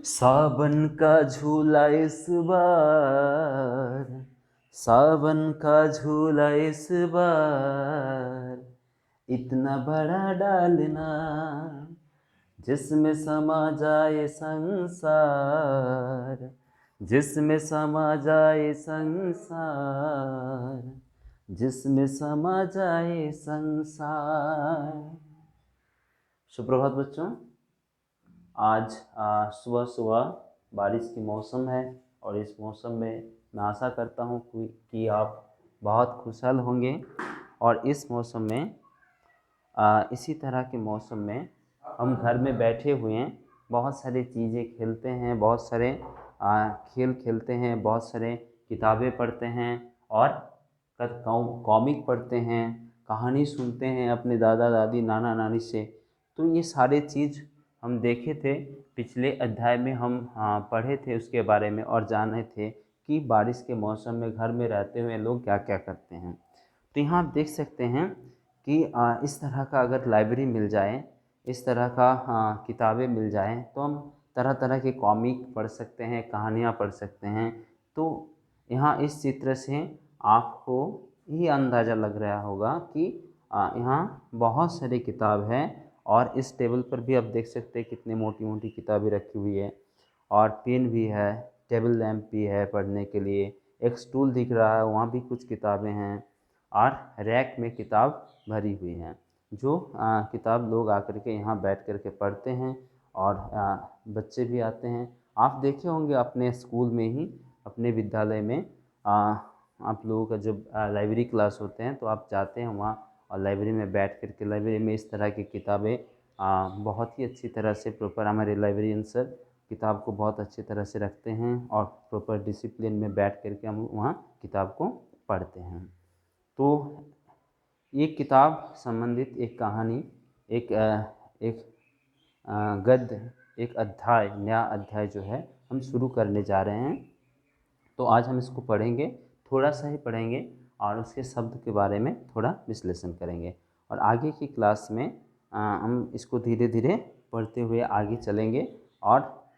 सावन का झूला इस बार, सावन का झूला इस बार इतना बड़ा डालना जिसमें समा जाए संसार, जिसमें समा जाए संसार, जिसमें समा जाए संसार। सुप्रभात बच्चों। आज सुबह सुबह बारिश की मौसम है और इस मौसम में मैं आशा करता हूँ कि आप बहुत खुशहाल होंगे। और इस मौसम में इसी तरह के मौसम में हम घर में बैठे हुए हैं, बहुत सारी चीज़ें खेलते हैं, बहुत सारे खेल खेलते हैं, बहुत सारे किताबें पढ़ते हैं और कॉमिक पढ़ते हैं, कहानी सुनते हैं अपने दादा दादी नाना नानी से। तो ये सारे चीज़ हम देखे थे, पिछले अध्याय में हम पढ़े थे उसके बारे में और जाने थे कि बारिश के मौसम में घर में रहते हुए लोग क्या क्या करते हैं। तो यहाँ आप देख सकते हैं कि इस तरह का अगर लाइब्रेरी मिल जाए, इस तरह का किताबें मिल जाएं, तो हम तरह तरह के कॉमिक पढ़ सकते हैं, कहानियाँ पढ़ सकते हैं। तो यहाँ इस चित्र से आपको ये अंदाज़ा लग रहा होगा कि यहाँ बहुत सारी किताब है और इस टेबल पर भी आप देख सकते हैं कितनी मोटी मोटी किताबें रखी हुई है और पेन भी है, टेबल लैंप भी है पढ़ने के लिए, एक स्टूल दिख रहा है, वहाँ भी कुछ किताबें हैं और रैक में किताब भरी हुई हैं जो किताब लोग आकर के यहाँ बैठ कर के पढ़ते हैं और बच्चे भी आते हैं। आप देखे होंगे अपने स्कूल में ही, अपने विद्यालय में आप लोगों का जब लाइब्रेरी क्लास होते हैं तो आप जाते हैं वहाँ और लाइब्रेरी में बैठ कर के लाइब्रेरी में इस तरह की किताबें बहुत ही अच्छी तरह से प्रॉपर हमारे लाइब्रेरियन सर किताब को बहुत अच्छी तरह से रखते हैं और प्रॉपर डिसिप्लिन में बैठ कर के हम वहाँ किताब को पढ़ते हैं। तो एक किताब संबंधित एक कहानी, एक गद्य, एक अध्याय, नया अध्याय जो है हम शुरू करने जा रहे हैं। तो आज हम इसको पढ़ेंगे, थोड़ा सा ही पढ़ेंगे और उसके शब्द के बारे में थोड़ा विश्लेषण करेंगे और आगे की क्लास में हम इसको धीरे धीरे पढ़ते हुए आगे चलेंगे और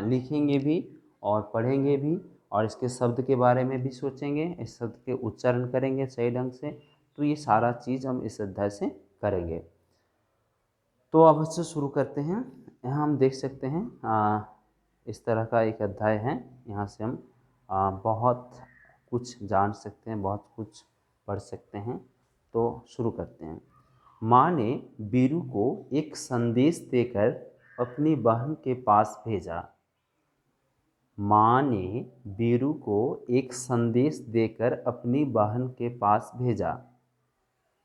लिखेंगे भी और पढ़ेंगे भी और इसके शब्द के बारे में भी सोचेंगे, इस शब्द के उच्चारण करेंगे सही ढंग से। तो ये सारा चीज़ हम इस अध्याय से करेंगे। तो अब इससे शुरू करते हैं। यहाँ हम देख सकते हैं इस तरह का एक अध्याय है, यहाँ से हम बहुत कुछ जान सकते हैं, बहुत कुछ पढ़ सकते हैं। तो शुरू करते हैं। माँ ने बीरू को एक संदेश देकर अपनी बहन के पास भेजा। माँ ने बीरू को एक संदेश देकर अपनी बहन के पास भेजा।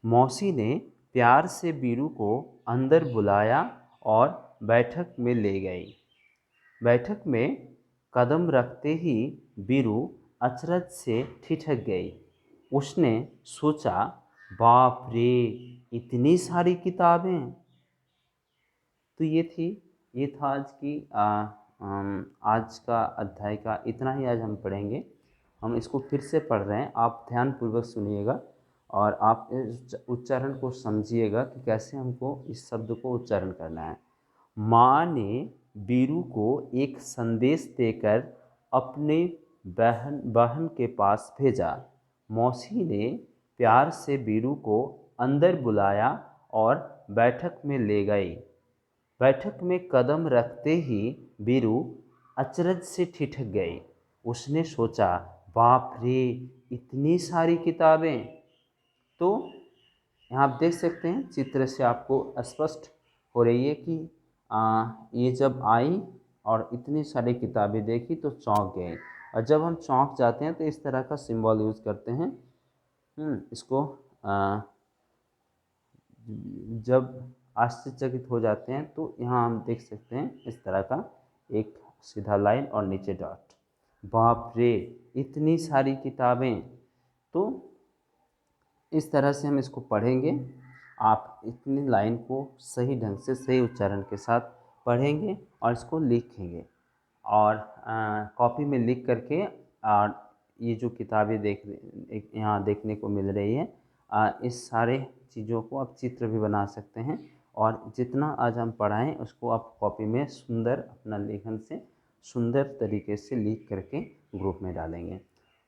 मौसी ने प्यार से बीरू को अंदर बुलाया और बैठक में ले गई। बैठक में कदम रखते ही बीरू अचरज से ठिठक गई। उसने सोचा, बाप रे, इतनी सारी किताबें। तो ये था आज का अध्याय का इतना ही आज हम पढ़ेंगे। हम इसको फिर से पढ़ रहे हैं, आप ध्यानपूर्वक सुनिएगा और आप इस उच्चारण को समझिएगा कि कैसे हमको इस शब्द को उच्चारण करना है। माँ ने बीरू को एक संदेश देकर अपने बहन के पास भेजा। मौसी ने प्यार से बीरू को अंदर बुलाया और बैठक में ले गई। बैठक में कदम रखते ही बीरू अचरज से ठिठक गई। उसने सोचा, बाप रे, इतनी सारी किताबें। तो यहाँ आप देख सकते हैं चित्र से आपको स्पष्ट हो रही है कि ये जब आई और इतनी सारी किताबें देखी तो चौंक गए। और जब हम चौंक जाते हैं तो इस तरह का सिंबल यूज़ करते हैं। इसको जब आश्चर्यचकित हो जाते हैं तो यहाँ हम देख सकते हैं इस तरह का एक सीधा लाइन और नीचे डॉट। बाप रे, इतनी सारी किताबें। तो इस तरह से हम इसको पढ़ेंगे। आप इतनी लाइन को सही ढंग से सही उच्चारण के साथ पढ़ेंगे और इसको लिखेंगे और कॉपी में लिख करके और ये जो किताबें यहाँ देखने को मिल रही है, इस सारे चीज़ों को आप चित्र भी बना सकते हैं और जितना आज हम पढ़ाएं उसको आप कॉपी में सुंदर अपना लेखन से सुंदर तरीके से लिख करके ग्रुप में डालेंगे।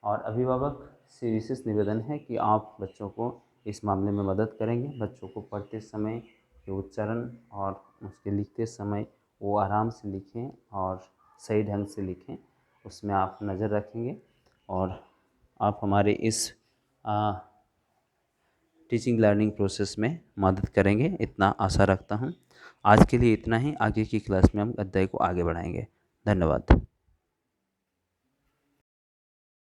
और अभिभावक से विशेष निवेदन है कि आप बच्चों को इस मामले में मदद करेंगे। बच्चों को पढ़ते समय के उच्चारण और उसके लिखते समय वो आराम से लिखें और सही ढंग से लिखें, उसमें आप नज़र रखेंगे और आप हमारे इस टीचिंग लर्निंग प्रोसेस में मदद करेंगे, इतना आशा रखता हूँ। आज के लिए इतना ही। आगे की क्लास में हम अध्याय को आगे बढ़ाएंगे। धन्यवाद।